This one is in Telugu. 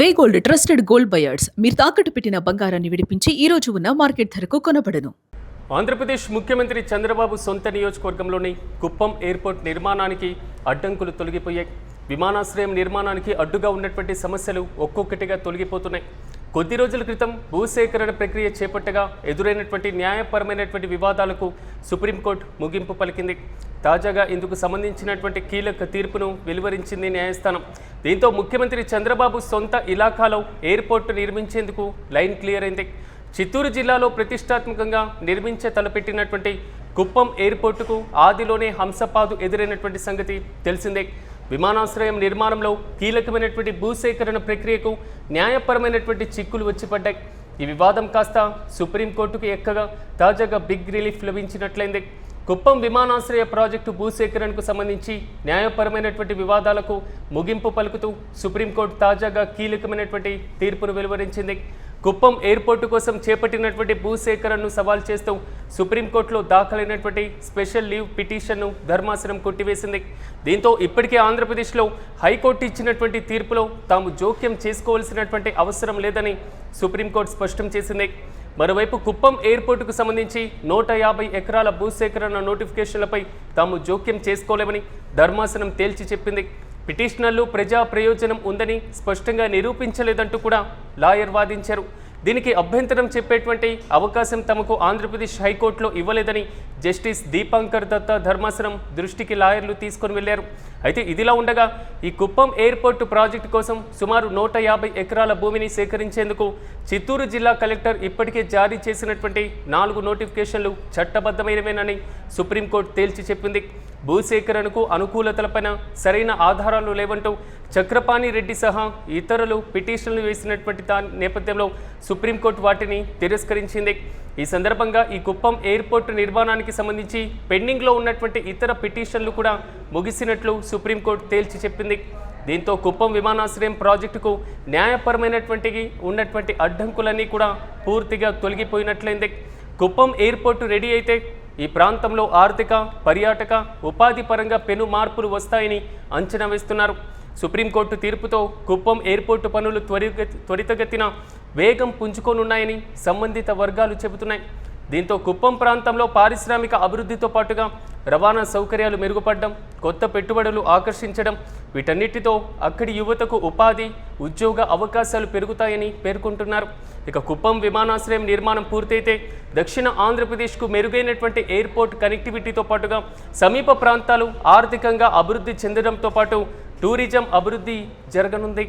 వే గోల్డ్ ట్రస్టెడ్ గోల్డ్ బయర్స్ మీరు తాకట్టు పెట్టిన బంగారాన్ని విడిపించి ఈ రోజు ఉన్న మార్కెట్ ధరకు కొనబడను. ఆంధ్రప్రదేశ్ ముఖ్యమంత్రి చంద్రబాబు సొంత నియోజకవర్గంలోని కుప్పం ఎయిర్పోర్ట్ నిర్మాణానికి అడ్డంకులు తొలగిపోయాయి. విమానాశ్రయం నిర్మాణానికి అడ్డుగా ఉన్నటువంటి సమస్యలు ఒక్కొక్కటిగా తొలగిపోతున్నాయి. కొద్ది రోజుల క్రితం భూసేకరణ ప్రక్రియ చేపట్టగా ఎదురైనటువంటి న్యాయపరమైనటువంటి వివాదాలకు సుప్రీంకోర్టు ముగింపు పలికింది. తాజాగా ఇందుకు సంబంధించినటువంటి కీలక తీర్పును వెలువరించింది న్యాయస్థానం. దీంతో ముఖ్యమంత్రి చంద్రబాబు సొంత ఇలాకాలో ఎయిర్పోర్టు నిర్మించేందుకు లైన్ క్లియర్ అయింది. చిత్తూరు జిల్లాలో ప్రతిష్టాత్మకంగా నిర్మించే తలపెట్టినటువంటి కుప్పం ఎయిర్పోర్టుకు ఆదిలోనే హంసపాదు ఎదురైనటువంటి సంగతి తెలిసిందే. విమానాశ్రయం నిర్మాణంలో కీలకమైనటువంటి భూసేకరణ ప్రక్రియకు న్యాయపరమైనటువంటి చిక్కులు వచ్చిపడ్డాయి. ఈ వివాదం కాస్త సుప్రీంకోర్టుకు ఎక్కగా తాజాగా బిగ్ రిలీఫ్ లభించినట్లయింది. కుప్పం విమానాశ్రయ ప్రాజెక్టు భూసేకరణకు సంబంధించి న్యాయపరమైనటువంటి వివాదాలకు ముగింపు పలుకుతూ సుప్రీంకోర్టు తాజాగా కీలకమైనటువంటి తీర్పును వెలువరించింది. కుప్పం ఎయిర్పోర్టు కోసం చేపట్టినటువంటి భూసేకరణను సవాల్ చేస్తూ సుప్రీంకోర్టులో దాఖలైనటువంటి స్పెషల్ లీవ్ పిటిషన్ను ధర్మాసనం కొట్టివేసింది. దీంతో ఇప్పటికే ఆంధ్రప్రదేశ్లో హైకోర్టు ఇచ్చినటువంటి తీర్పులో తాము జోక్యం చేసుకోవాల్సినటువంటి అవసరం లేదని సుప్రీంకోర్టు స్పష్టం చేసింది. మరోవైపు కుప్పం ఎయిర్పోర్టుకు సంబంధించి 150 ఎకరాల భూసేకరణ నోటిఫికేషన్లపై తాము జోక్యం చేసుకోలేమని ధర్మాసనం తేల్చి చెప్పింది. పిటిషనర్లు ప్రజా ప్రయోజనం ఉందని స్పష్టంగా నిరూపించలేదంటూ కూడా లాయర్ వాదించారు. దీనికి అభ్యంతరం చెప్పేటువంటి అవకాశం తమకు ఆంధ్రప్రదేశ్ హైకోర్టులో ఇవ్వలేదని జస్టిస్ దీపాంకర్ దత్తా ధర్మాసనం దృష్టికి లాయర్లు తీసుకొని వెళ్లారు. అయితే ఇదిలా ఉండగా ఈ కుప్పం ఎయిర్పోర్టు ప్రాజెక్టు కోసం సుమారు 150 ఎకరాల భూమిని సేకరించేందుకు చిత్తూరు జిల్లా కలెక్టర్ ఇప్పటికే జారీ చేసినటువంటి 4 నోటిఫికేషన్లు చట్టబద్ధమైనవేనని సుప్రీంకోర్టు తేల్చి చెప్పింది. భూసేకరణకు అనుకూలతలపైన సరైన ఆధారాలు లేవంటూ చక్రపాణి రెడ్డి సహా ఇతరులు పిటిషన్లు వేసినటువంటి నేపథ్యంలో సుప్రీంకోర్టు వాటిని తిరస్కరించింది. ఈ సందర్భంగా ఈ కుప్పం ఎయిర్పోర్టు నిర్మాణానికి సంబంధించి పెండింగ్లో ఉన్నటువంటి ఇతర పిటిషన్లు కూడా ముగిసినట్లు సుప్రీంకోర్టు తేల్చి చెప్పింది. దీంతో కుప్పం విమానాశ్రయం ప్రాజెక్టుకు ఉన్నటువంటి అడ్డంకులన్నీ కూడా పూర్తిగా తొలగిపోయినట్లయింది. కుప్పం ఎయిర్పోర్టు రెడీ అయితే ఈ ప్రాంతంలో ఆర్థిక, పర్యాటక, ఉపాధి పరంగా పెను మార్పులు వస్తాయని అంచనా వేస్తున్నారు. సుప్రీంకోర్టు తీర్పుతో కుప్పం ఎయిర్పోర్టు పనులు త్వరితగతిన వేగం పుంజుకోనున్నాయని సంబంధిత వర్గాలు చెబుతున్నాయి. దీంతో కుప్పం ప్రాంతంలో పారిశ్రామిక అభివృద్ధితో పాటుగా రవాణా సౌకర్యాలు మెరుగుపడడం, కొత్త పెట్టుబడులు ఆకర్షించడం, వీటన్నిటితో అక్కడి యువతకు ఉపాధి, ఉద్యోగ అవకాశాలు పెరుగుతాయని పేర్కొంటున్నారు. ఇక కుప్పం విమానాశ్రయం నిర్మాణం పూర్తయితే దక్షిణ ఆంధ్రప్రదేశ్కు మెరుగైనటువంటి ఎయిర్పోర్ట్ కనెక్టివిటీతో పాటుగా సమీప ప్రాంతాలు ఆర్థికంగా అభివృద్ధి చెందడంతో పాటు టూరిజం అభివృద్ధి జరగనుంది.